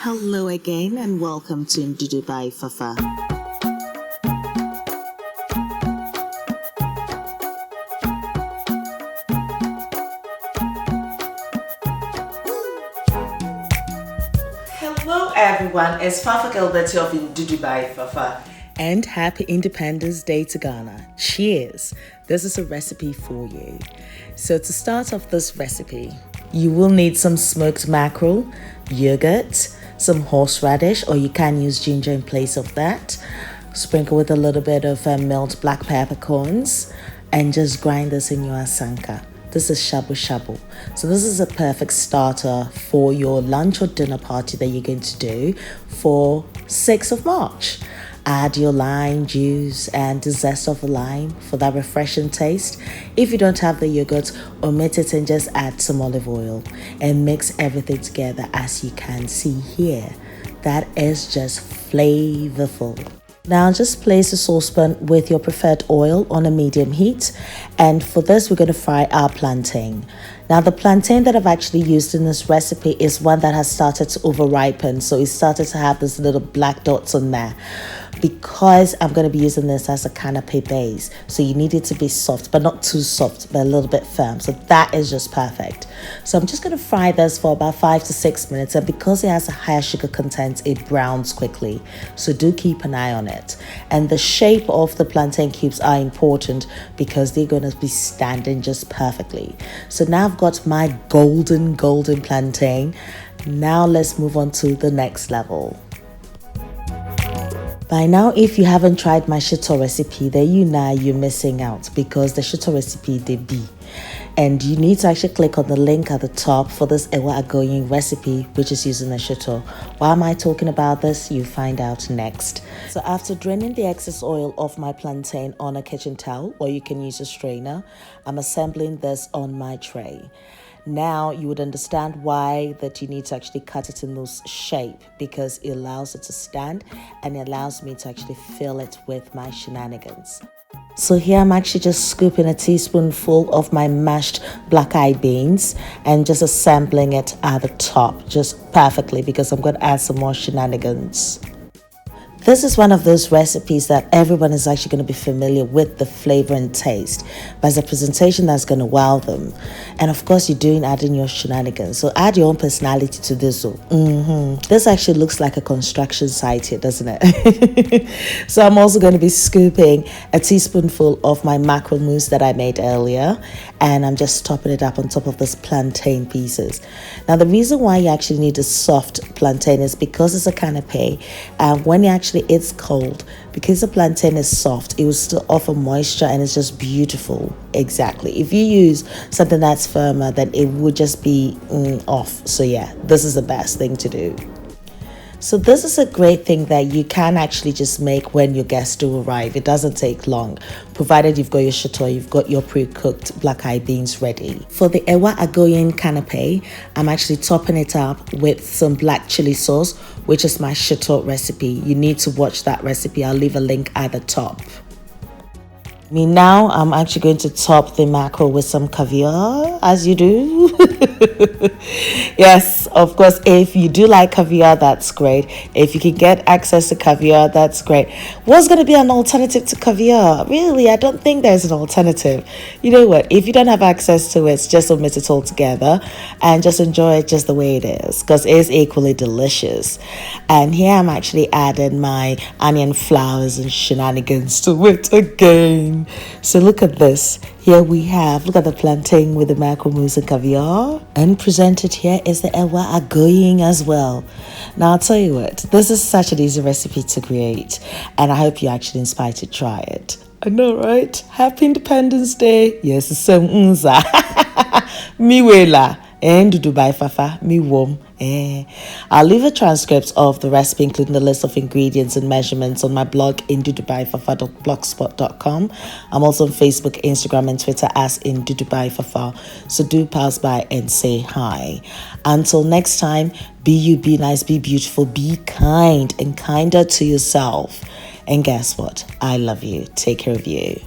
Hello again and welcome to Ndudu by Fafa. Hello everyone, it's Fafa Gilberti of Ndudu by Fafa. And happy Independence Day to Ghana. Cheers! This is a recipe for you. So to start off this recipe, you will need some smoked mackerel, yogurt, some horseradish, or you can use ginger in place of that. Sprinkle with a little bit of milled black peppercorns and just grind this in your asanka. This is shabu shabu. So this is a perfect starter for your lunch or dinner party that you're going to do for 6th of March. Add your lime juice and the zest of a lime for that refreshing taste. If you don't have the yogurt, omit it and just add some olive oil and mix everything together as you can see here. That is just flavorful. Now just place a saucepan with your preferred oil on a medium heat, and for this we're going to fry our plantain. Now the plantain that I've actually used in this recipe is one that has started to over ripen, so it started to have this little black dots on there, because I'm going to be using this as a canapé base. So you need it to be soft, but not too soft, but a little bit firm. So that is just perfect. So I'm just going to fry this for about 5 to 6 minutes, and because it has a higher sugar content, it browns quickly. So do keep an eye on it. And the shape of the plantain cubes are important because they're going to be standing just perfectly. So now I've got my golden plantain. Now let's move on to the next level. By now, if you haven't tried my shito recipe, then you know you're missing out, because the shito recipe they be. And you need to actually click on the link at the top for this Ewa Agoyin recipe, which is using the shito. Why am I talking about this? You find out next. So after draining the excess oil off my plantain on a kitchen towel, or you can use a strainer, I'm assembling this on my tray. Now you would understand why that you need to actually cut it in this shape, because it allows it to stand and it allows me to actually fill it with my shenanigans. So here I'm actually just scooping a teaspoonful of my mashed black-eyed beans and just assembling it at the top just perfectly, because I'm going to add some more shenanigans. This is one of those recipes that everyone is actually going to be familiar with the flavor and taste, but it's a presentation that's going to wow them. And of course, you're adding your shenanigans. So add your own personality to this. This actually looks like a construction site here, doesn't it? So I'm also going to be scooping a teaspoonful of my mackerel mousse that I made earlier, and I'm just topping it up on top of this plantain pieces. Now, the reason why you actually need a soft plantain is because it's a canapé, and when you actually it's cold, because the plantain is soft, it will still offer moisture and it's just beautiful. Exactly. If you use something that's firmer, then it would just be off. So yeah, this is the best thing to do. So this is a great thing that you can actually just make when your guests do arrive. It doesn't take long, provided you've got your shito, you've got your pre-cooked black-eyed beans ready. For the Ewa Agoyin canapé, I'm actually topping it up with some black chili sauce, which is my shito recipe. You need to watch that recipe. I'll leave a link at the top. Now I'm actually going to top the mackerel with some caviar, as you do. Yes, of course, if you do like caviar, that's great. If you can get access to caviar, that's great. What's going to be an alternative to caviar? Really, I don't think there's an alternative. You know what? If you don't have access to it, just omit it all together and just enjoy it just the way it is, because it is equally delicious. And here I'm actually adding my onion flowers and shenanigans to it again. So look at this. Here we have, look at the plantain with the mackerel mousse and caviar. And presented here is the Ewa Agoyin as well. Now I'll tell you what, this is such an easy recipe to create, and I hope you're actually inspired to try it. I know, right? Happy Independence Day. Yes, it's so unza. Miwela. And Dubai Fafa, mi wom. I'll leave a transcript of the recipe, including the list of ingredients and measurements, on my blog ndudubyfafa.blogspot.com. I'm also on Facebook, Instagram, and Twitter as ndudubyfafa. So do pass by and say hi. Until next time, be you, be nice, be beautiful, be kind and kinder to yourself. And guess what? I love you. Take care of you.